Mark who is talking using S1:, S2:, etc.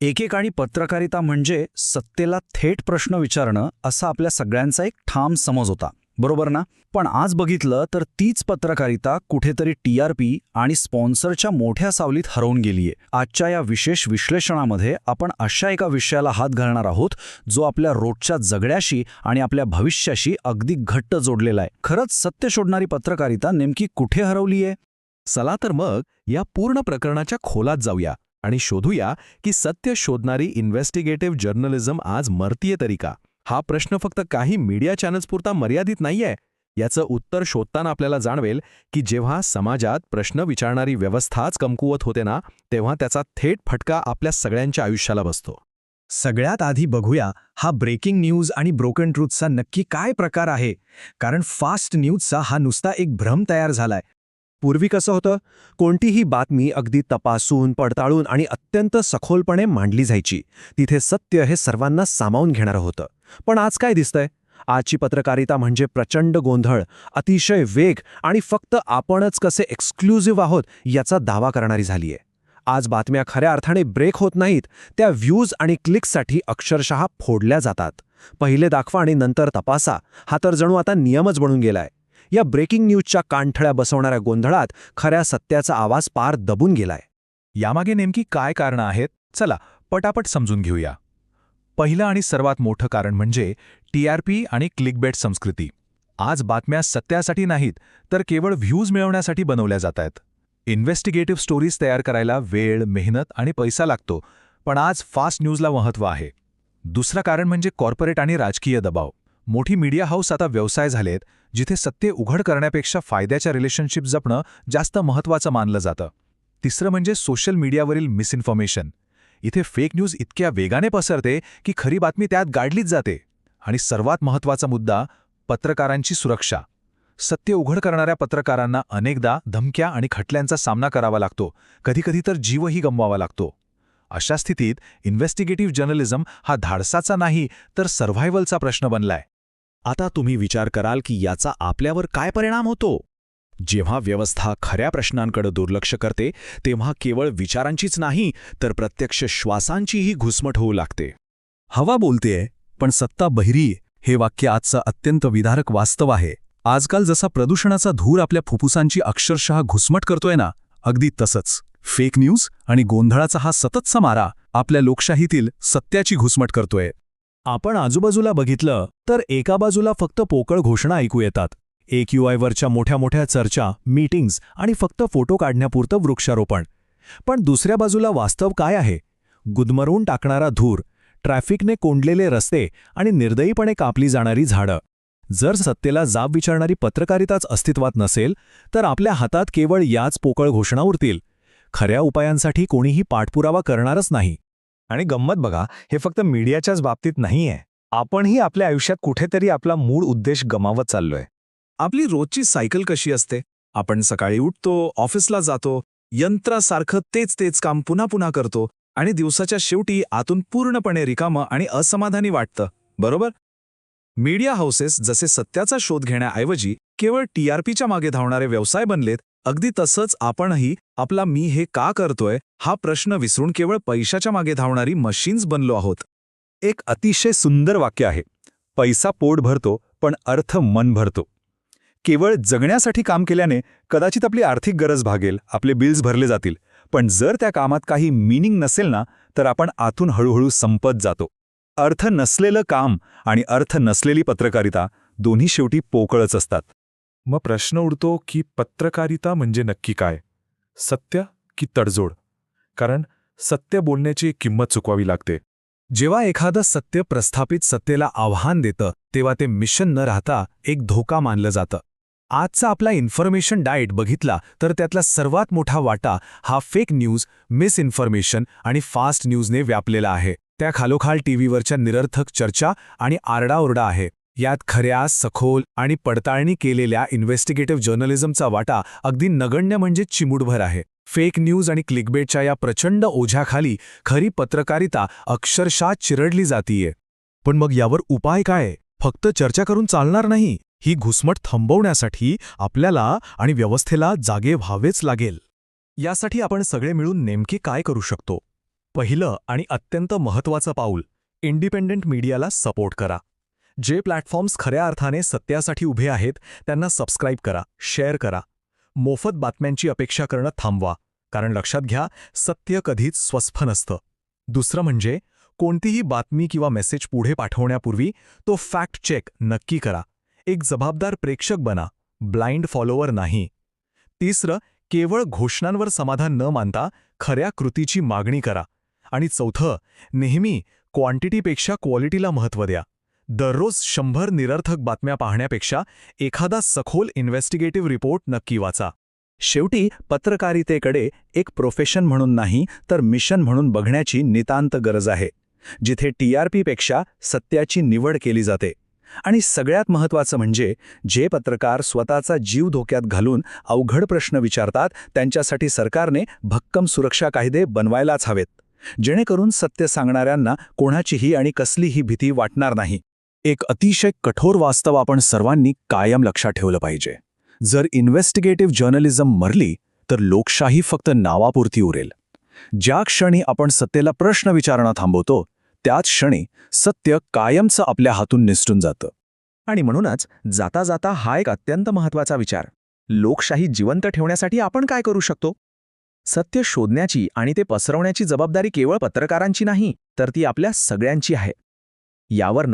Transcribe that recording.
S1: एकेकाळी पत्रकारिता म्हणजे सत्तेला थेट प्रश्न विचारणं असा आपल्या सगळ्यांचा एक ठाम समज होता, बरोबर ना? पण आज बघितलं तर तीच पत्रकारिता कुठेतरी टीआरपी आणि स्पॉन्सरच्या मोठ्या सावलीत हरवून गेलीये. आजच्या या विशेष विश्लेषणामध्ये आपण अशा एका विषयाला हात घालणार आहोत जो आपल्या रोजच्या जगण्याशी आणि आपल्या भविष्याशी अगदी घट्ट जोडलेला आहे. खरंच सत्य शोधणारी पत्रकारिता नेमकी कुठे हरवलीये?
S2: चला तर मग या पूर्ण प्रकरणाच्या खोलात जाऊया आणि शोधूया की सत्य शोधणारी इन्व्हेस्टिगेटिव्ह जर्नलिझम आज मरतीये तरी का. हा प्रश्न फक्त काही मीडिया चॅनल्सपुरता मर्यादित नाहीये. याचं उत्तर शोधताना आपल्याला जाणवेल की जेव्हा समाजात प्रश्न विचारणारी व्यवस्थाच कमकुवत होते ना, तेव्हा त्याचा थेट फटका आपल्या सगळ्यांच्या आयुष्याला बसतो.
S3: सगळ्यात आधी बघूया हा ब्रेकिंग न्यूज आणि ब्रोकन ट्रूथचा नक्की काय प्रकार आहे, कारण फास्ट न्यूजचा हा नुसता एक भ्रम तयार झालाय. पूर्वी कसं होतं, कोणतीही बातमी अगदी तपासून पडताळून आणि अत्यंत सखोलपणे मांडली जायची. तिथे सत्य हे सर्वांना सामावून घेणारं होतं. पण आज काय दिसतंय? आजची पत्रकारिता म्हणजे प्रचंड गोंधळ, अतिशय वेग आणि फक्त आपणच कसे एक्सक्लुझिव्ह आहोत याचा दावा करणारी झालीये. आज बातम्या खऱ्या अर्थाने ब्रेक होत नाहीत, त्या व्ह्यूज आणि क्लिक्ससाठी अक्षरशः फोडल्या जातात. पहिले दाखवा आणि नंतर तपासा, हा तर जणू आता नियमच बनून गेलाय. या ब्रेकिंग न्यूजच्या कानठळ्या बसवणाऱ्या गोंधळात खऱ्या सत्याचा आवाज पार दबून गेलाय.
S2: यामागे नेमकी काय कारणं आहेत? चला पटापट समजून घेऊया. पहिलं आणि सर्वात मोठं कारण म्हणजे टीआरपी आणि क्लिकबेट संस्कृती. आज बातम्या सत्यासाठी नाहीत तर केवळ व्ह्यूज मिळवण्यासाठी बनवल्या जातायत. इन्व्हेस्टिगेटिव्ह स्टोरीज तयार करायला वेळ, मेहनत आणि पैसा लागतो, पण आज फास्ट न्यूजला महत्त्व आहे. दुसरं कारण म्हणजे कॉर्पोरेट आणि राजकीय दबाव. मोठी मीडिया हाऊस आता व्यवसाय झालेत जिथे सत्य उघड करण्यापेक्षा फायद्याच्या रिलेशनशिप जपणं जास्त महत्त्वाचं मानलं जातं. तिसरं म्हणजे सोशल मीडियावरील मिसइन्फॉर्मेशन. इथे फेक न्यूज इतक्या वेगाने पसरते की खरी बातमी त्यात गाडलीच जाते. आणि सर्वात महत्त्वाचा मुद्दा, पत्रकारांची सुरक्षा. सत्य उघड करणाऱ्या पत्रकारांना अनेकदा धमक्या आणि खटल्यांचा सामना करावा लागतो, कधीकधी तर जीवही गमवावा लागतो. अशा स्थितीत इन्व्हेस्टिगेटिव्ह जर्नलिझम हा धाडसाचा नाही तर सर्व्हायव्हलचा प्रश्न बनलाय.
S3: आता तुम्ही विचार कराल की याचा आपल्यावर काय परिणाम होतो? जेव्हा व्यवस्था खऱ्या प्रश्नांकडे दुर्लक्ष करते तेव्हा केवळ विचारांचीच नाही तर प्रत्यक्ष श्वासांचीही घुसमट होऊ लागते.
S1: हवा बोलतेय पण सत्ता बहिरी, हे वाक्य आजचं अत्यंत विदारक वास्तव आहे. आजकाल जसा प्रदूषणाचा धूर आपल्या फुफ्फुसांची अक्षरशः घुसमट करतोय ना, अगदी तसंच फेक न्यूज आणि गोंधळाचा हा सततचा मारा आपल्या लोकशाहीतील सत्याची घुसमट करतोय. आपण आजूबाजूला बघितलं तर एका बाजूला फक्त पोकळ घोषणा ऐकू येतात. AQIवरच्या मोठ्या मोठ्या चर्चा, मीटिंग्स आणि फक्त फोटो काढण्यापुरतं वृक्षारोपण. पण दुसऱ्या बाजूला वास्तव काय आहे? गुदमरून टाकणारा धूर, ट्रॅफिकने कोंडलेले रस्ते आणि निर्दयीपणे कापली जाणारी झाडं. जर सत्तेला जाब विचारणारी पत्रकारिताच अस्तित्वात नसेल तर आपल्या हातात केवळ याच पोकळ घोषणा उरतील. खऱ्या उपायांसाठी कोणीही पाठपुरावा करणारच नाही.
S3: आणि गंमत बघा, हे फक्त मीडियाच्याच बाबतीत नाहीये. आपणही आपल्या आयुष्यात कुठेतरी आपला मूळ उद्देश गमावत चाललोय. आपली रोजची सायकल कशी असते? आपण सकाळी उठतो, ऑफिसला जातो, यंत्रासारखं तेच काम पुन्हा पुन्हा करतो आणि दिवसाच्या शेवटी आतून पूर्णपणे रिकामं आणि असमाधानी वाटतं, बरोबर? मीडिया हाऊसेस जसे सत्याचा शोध घेण्याऐवजी केवळ टीआरपीच्या मागे धावणारे व्यवसाय बनलेत, अगदी तसंच आपणही आपला मी हे का करतोय हा प्रश्न विसरून केवळ पैशाच्या मागे धावणारी मशीन्स बनलो आहोत.
S1: एक अतिशय सुंदर वाक्य आहे, पैसा पोट भरतो पण अर्थ मन भरतो. केवळ जगण्यासाठी काम केल्याने कदाचित आपली आर्थिक गरज भागेल, आपले बिल्स भरले जातील, पण जर त्या कामात काही मीनिंग नसेल ना तर आपण आतून हळूहळू संपत जातो. अर्थ नसलेलं काम आणि अर्थ नसलेली पत्रकारिता दोन्ही शेवटी पोकळच असतात.
S4: मग प्रश्न उडतो की पत्रकारिता म्हणजे नक्की काय? सत्य की तडजोड? कारण सत्य बोलण्याची किंमत चुकवावी लागते.
S3: जेव्हा एखादं सत्य प्रस्थापित सत्तेला आव्हान देतं तेव्हा ते मिशन न राहता एक धोका मानलं जातं. आजचा आपला इन्फॉर्मेशन डाएट बघितला तर त्यातला सर्वात मोठा वाटा हा फेक न्यूज, मिसइन्फॉर्मेशन आणि फास्ट न्यूजने व्यापलेला आहे. त्या खालोखाल टीव्हीवरच्या निरर्थक चर्चा आणि आरडाओरडा आहे. यात खऱ्या, सखोल आणि पडताळणी केलेल्या इन्व्हेस्टिगेटिव्ह जर्नलिझमचा वाटा अगदी नगण्य म्हणजे चिमूटभर आहे. फेक न्यूज आणि क्लिकबेटच्या या प्रचंड ओझ्याखाली खरी पत्रकारिता अक्षरशः चिरडली जातीये. पण मग यावर उपाय काय? फक्त चर्चा करून चालणार नाही. ही घुसमट थांबवण्यासाठी आपल्याला आणि व्यवस्थेला जागे व्हावेच लागेल. यासाठी आपण सगळे मिळून नेमके काय करू शकतो? पहिलं आणि अत्यंत महत्त्वाचं पाऊल, इंडिपेंडंट मीडियाला सपोर्ट करा. जे प्लॅटफॉर्म्स खऱ्या अर्थाने सत्यासाठी उभे आहेत त्यांना सबस्क्राईब करा, शेअर करा. मोफत बातम्यांची अपेक्षा करणं थांबवा, कारण लक्षात घ्या, सत्य कधीच स्वस्थ नसतं. दुसरं म्हणजे कोणतीही बातमी किंवा मेसेज पुढे पाठवण्यापूर्वी तो फॅक्ट चेक नक्की करा. एक जबाबदार प्रेक्षक बना, ब्लाइंड फॉलोअर नाही. तिसरं, केवळ घोषणांवर समाधान न मानता खऱ्या कृतीची मागणी करा. आणि चौथं, नेहमी क्वांटिटीपेक्षा क्वालिटीला महत्त्व द्या. दररोज 100 निरर्थक बातम्या पाहण्यापेक्षा एखादा सखोल इन्व्हेस्टिगेटिव्ह रिपोर्ट नक्की वाचा. शेवटी पत्रकारितेकडे एक प्रोफेशन म्हणून नाही तर मिशन म्हणून बघण्याची नितांत गरज आहे, जिथे TRPपेक्षा सत्याची निवड केली जाते. आणि सगळ्यात महत्त्वाचं म्हणजे जे पत्रकार स्वतःचा जीव धोक्यात घालून अवघड प्रश्न विचारतात त्यांच्यासाठी सरकारने भक्कम सुरक्षा कायदे बनवायलाच हवेत, जेणेकरून सत्य सांगणाऱ्यांना कोणाचीही आणि कसलीही भीती वाटणार नाही. एक अतिशय कठोर वास्तव आपण सर्वांनी कायम लक्षात ठेवलं पाहिजे. जर इन्व्हेस्टिगेटिव्ह जर्नलिझम मरली तर लोकशाही फक्त नावापुरती उरेल. ज्या क्षणी आपण सत्तेला प्रश्न विचारणं थांबवतो त्याच क्षणी सत्य कायमचं आपल्या हातून निसटून जातं. आणि म्हणूनच जाता जाता हा एक अत्यंत महत्त्वाचा विचार, लोकशाही जिवंत ठेवण्यासाठी आपण काय करू शकतो? सत्य शोधण्याची आणि ते पसरवण्याची जबाबदारी केवळ पत्रकारांची नाही, तर ती आपल्या सगळ्यांची आहे. यावर